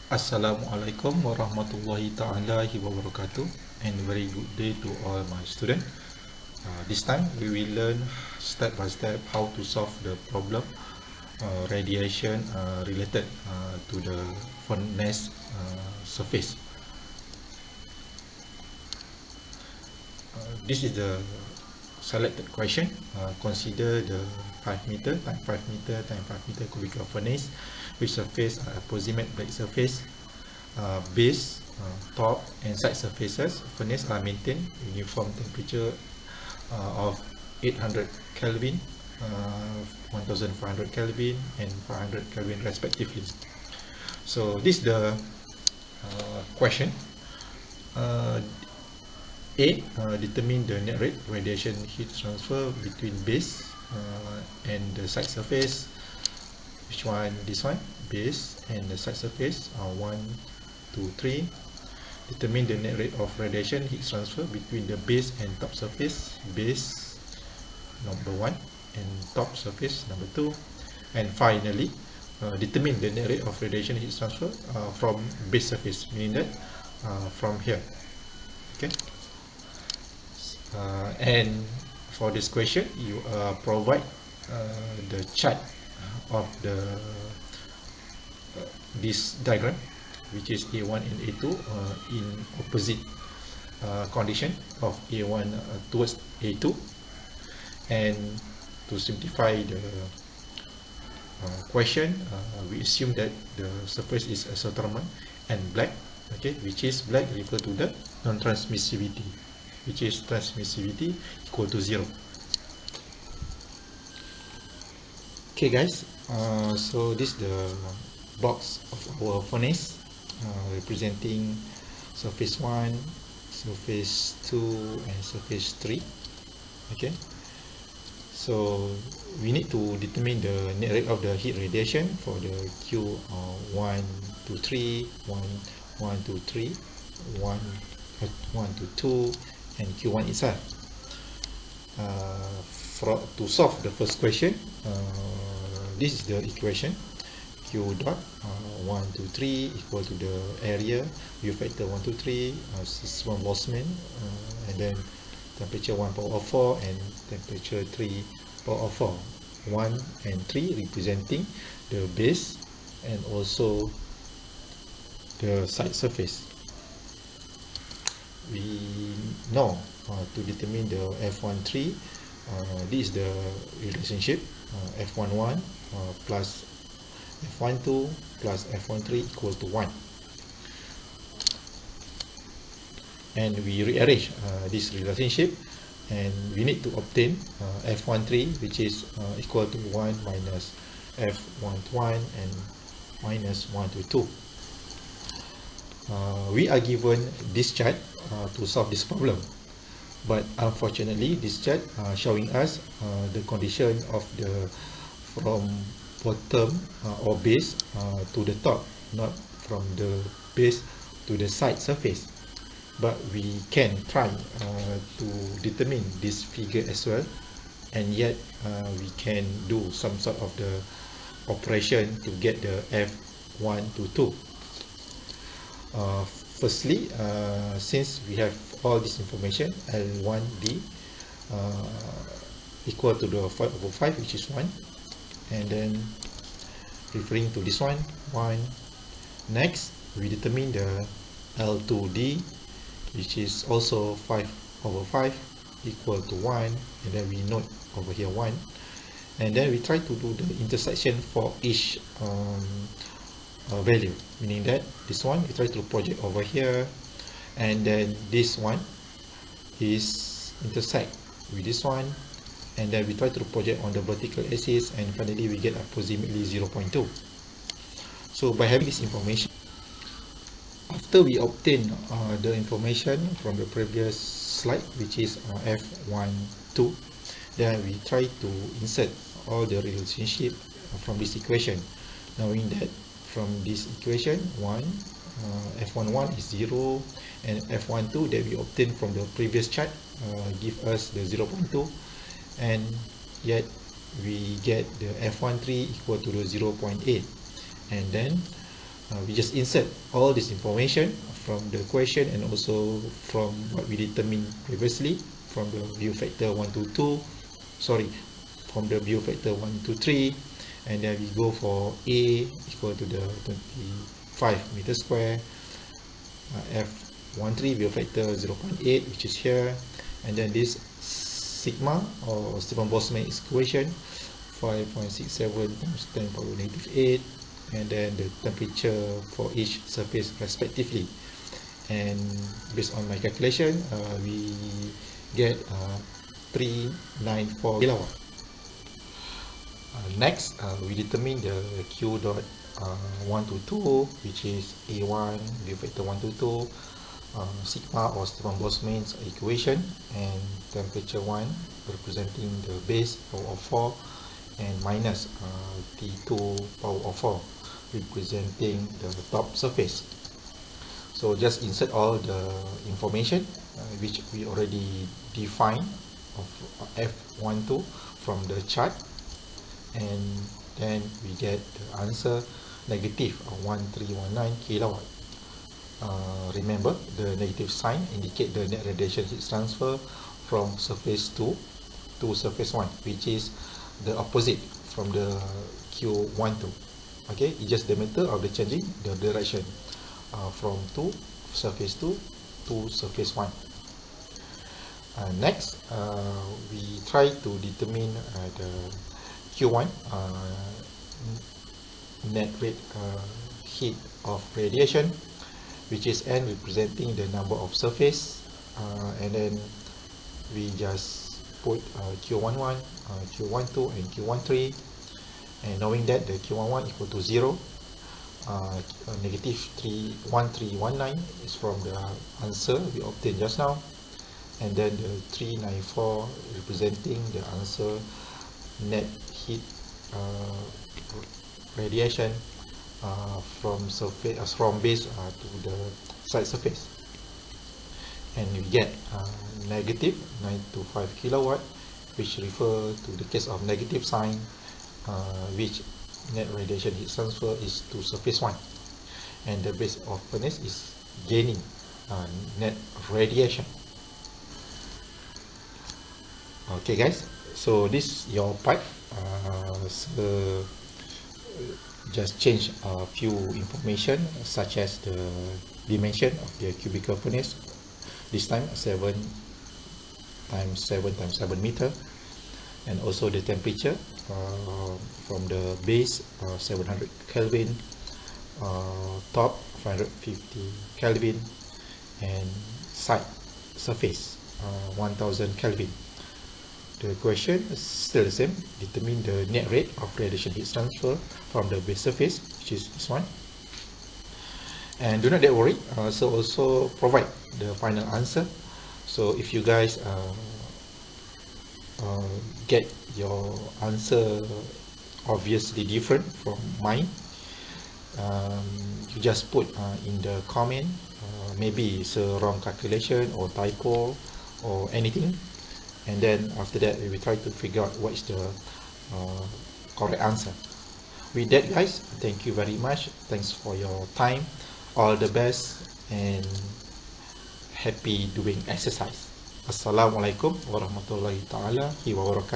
Assalamualaikum warahmatullahi ta'ala wabarakatuh, and very good day to all my students. This time we will learn step by step how to solve the problem radiation related to the furnace surface. This is the selected question. Consider the 5 meter times 5 meter times 5 meter cubical furnace which surface approximate black surface, base, top and side surfaces. Furnace are maintained uniform temperature of 800 Kelvin, 1500 Kelvin and 500 Kelvin respectively. So this is the question. A. Determine the net rate radiation heat transfer between base and the side surface. Which one? This one, base and the side surface are 1, 2, 3. Determine the net rate of radiation heat transfer between the base and top surface. Base number 1 and top surface number 2. And finally, determine the net rate of radiation heat transfer from base surface, meaning that from here. Okay. And for this question, you provide the chart of the this diagram, which is A1 and A2 in opposite condition of A1 towards A2. And to simplify the question, we assume that the surface is isothermal and black, okay, which is black refer to the non-transmissivity, which is transmissivity equal to 0. Okay guys, so this is the box of our furnace representing surface 1, surface 2 and surface 3. Okay, so we need to determine the net rate of the heat radiation for the Q1 to 3, 1 to 3, 1 to 2 and Q1 itself. To solve the first question, this is the equation. Q dot 1 to 3 equal to the area U factor 1 to 3 is 1 Boltzmann, and then temperature 1 power of 4 and temperature 3 power of 4. 1 and 3 representing the base and also the side surface. We know to determine the F13, this is the relationship, F11 plus F12 plus F13 equal to 1. And we rearrange this relationship, and we need to obtain F13, which is equal to 1 minus F11 and minus 1 to 2. We are given this chart to solve this problem, but unfortunately this chart showing us the condition of the from bottom or base to the top, not from the base to the side surface. But we can try to determine this figure as well, and yet we can do some sort of the operation to get the F1 to 2. Firstly, since we have all this information, L1D equal to the 5 over 5, which is 1, and then referring to this one, 1. Next, we determine the L2D, which is also 5 over 5 equal to 1, and then we note over here 1, and then we try to do the intersection for each value, meaning that this one we try to project over here, and then this one is intersect with this one, and then we try to project on the vertical axis, and finally we get approximately 0.2. So by having this information, after we obtain the information from the previous slide, which is F12, then we try to insert all the relationship from this equation, knowing that from this equation 1, F11 is 0, and F12 that we obtained from the previous chart give us the 0.2, and yet we get the F13 equal to the 0.8, and then we just insert all this information from the question and also from what we determined previously from the view factor 1 to 2, sorry, from the view factor 1 to 3, and then we go for A equal to the 25 meter square, F13 view factor 0.8, which is here, and then this sigma or Steffen-Boltzmann equation 5.67 times 10 power negative 8, and then the temperature for each surface respectively. And based on my calculation, we get 394 kilowatt. Next, we determine the Q dot 1 to 2, which is A1 view factor 1 to 2, sigma or Steffen-Boltzmann's equation, and temperature 1 representing the base power of 4, and minus T2 power of 4 representing the top surface. So just insert all the information which we already defined of F12 from the chart, and then we get the answer negative 1319 kilowatt. Remember, the negative sign indicate the net radiation heat transfer from surface 2 to surface 1, which is the opposite from the Q12. Okay, it's just the matter of the changing the direction from surface 2 to surface 1. Next, we try to determine the Q1 net rate heat of radiation, which is N representing the number of surface, and then we just put Q11, Q12 and Q13, and knowing that the Q11 equal to 0, negative 1319 is from the answer we obtained just now, and then the 394 representing the answer net heat radiation from surface from base to the side surface, and we get negative 925 kilowatt, which refer to the case of negative sign, which net radiation heat transfer is to surface 1, and the base of furnace is gaining net radiation. Okay guys, so this is your part. So just change a few information such as the dimension of the cubical furnace, this time 7 times 7 times 7 meter, and also the temperature from the base 700 Kelvin, top 550 Kelvin, and side surface 1000 Kelvin. The question is still the same: determine the net rate of radiation heat transfer from the base surface, which is this one. And do not get worried, so also provide the final answer. So if you guys get your answer obviously different from mine, you just put in the comment, maybe it's a wrong calculation or typo or anything, and then after that we will try to figure out what is the correct answer. With that guys, thank you very much, thanks for your time, all the best, and happy doing exercise. Assalamualaikum warahmatullahi taala wabarakatuh.